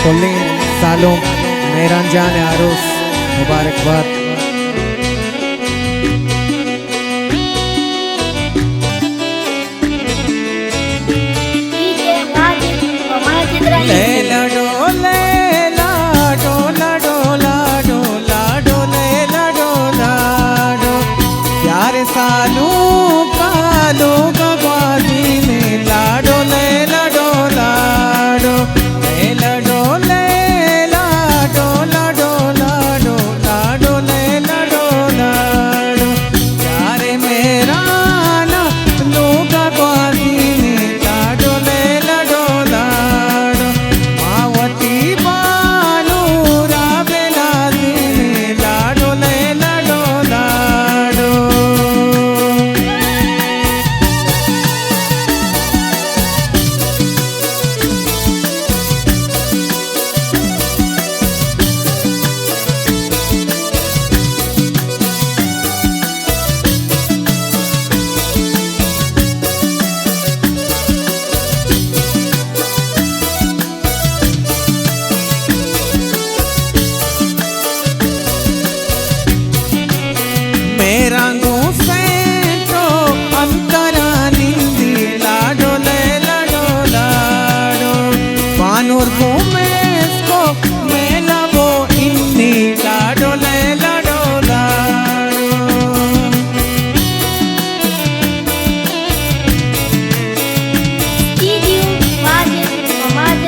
Colleen, Salom, Mehranjan Arus, Mubarakbad. Lela dola dola dola dola dola dola do प्यार सालू कालो गवादी में लाडो लेला डोला डो लेला डोले लाडो लाडो लाडो लाडो लेला डोला डो प्यार मेरा ना लोग गवादी में लाडो लेला डोला डो मावती बालू राबेला में लाडो लेला डोला डो मेरांगू सेंटो अंतरा निंदी लाडो लेला डोलाडो पानूर घूमेस्को मेलाबो इन्नी लाडो लेला डोलाडो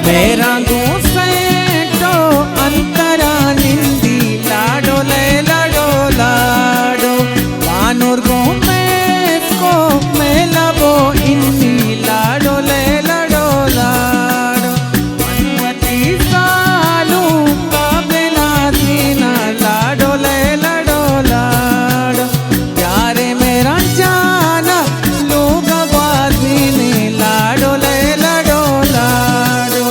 मेरांगू सेंटो अंतरा निंदी लाडो लेला डोलाडो पानूर घूमेस्को मेलाबो इन्नी लाडो लेला डोलाडो मनवती सालू काबेला सीना लाडो लेला डोलाडो प्यारे मेरा जाना लोग बाजी ने लाडो लेला डोलाडो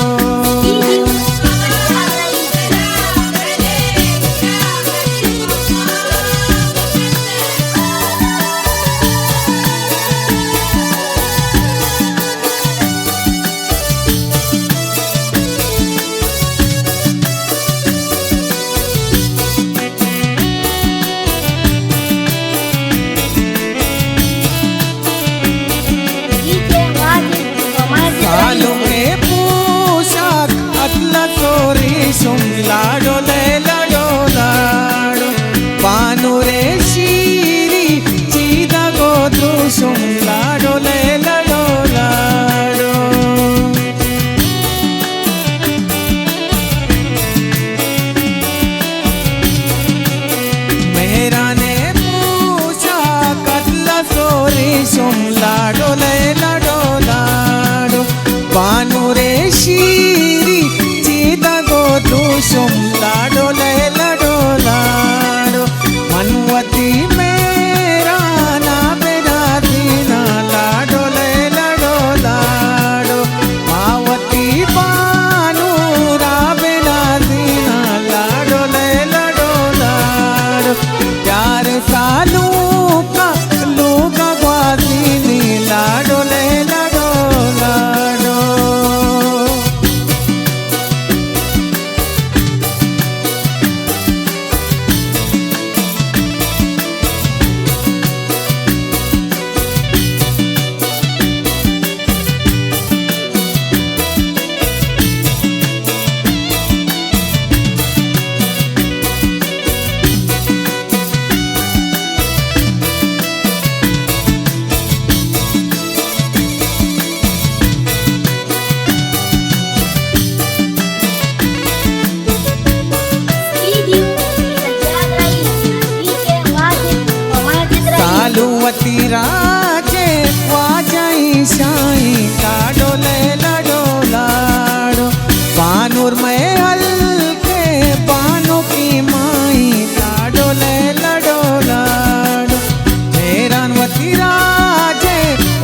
सालू के पोशाक अतला चोरी सुम लाडो लेला डोलाडो पानुरे शीरी चीदा गोदू सुम लाडो लेला डोलाडो मेरा ने पोशाक अतला चोरी सुम लाडो लेला डोलाडो पानुरे शीरी चीदा गोदू सुम लाडो लेला डोलाडो मनवती मेरा ना बेदा दीना लाडो लेला डोलाडो मावती बानू राबेला दीना लाडो लेला डोलाडो प्यार सालू का लोग ग्वादी नी लाडो लेला डोलाडो सालुवती राजे वाजाई शाही लाडो लेला डोलाडो पानूर में हल्के पानों की माई लाडो लेला डोलाडो मेरानवती राजे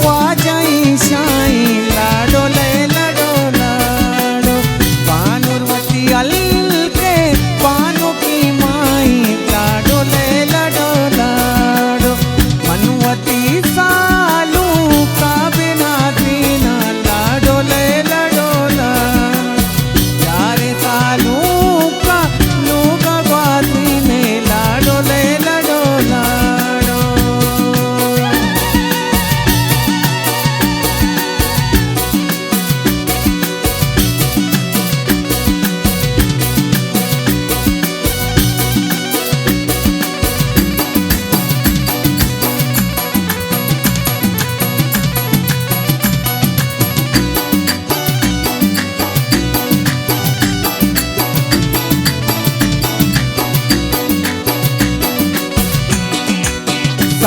वाजाई शाही लाडो लेला डोलाडो पानूरवती हल्के पानों की माई लाडो लेला डोलाडो मनवती सालू का बिना दीना लाडो लेला डोला प्यारे सा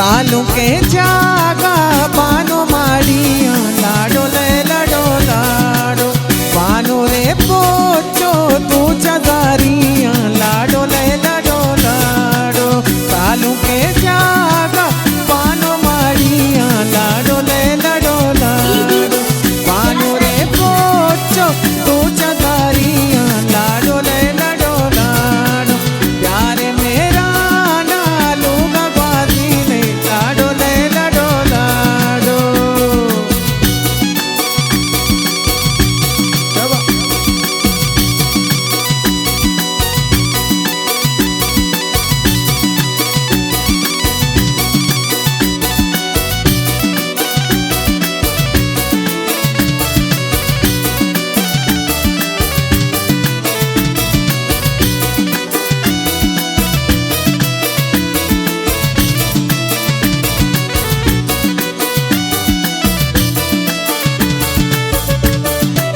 सालू के जागा बानो मारिया लाडो ले लडो लाडो बानो रे पोचो तू चदारिया लाडो ले लडो लाडो सालू के जागा बानो मारिया लाडो ले लडो लाडो बानो रे पोचो तू चदारिया लाडो ले लडो लाडो प्यारे मेरा नालू भगवाती ने लाडो ले लडो लाडो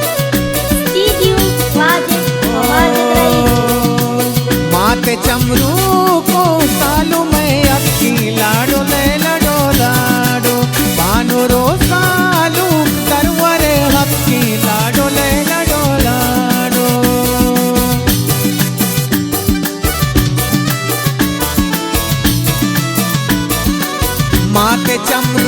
Studio Wajid Mubarak Rais. माते चमरू को सालू में अक्की लाडो ले लडो लाडो बानो रो सालू करवरे हक्की लाडो ले लडो लाडो माते चमरू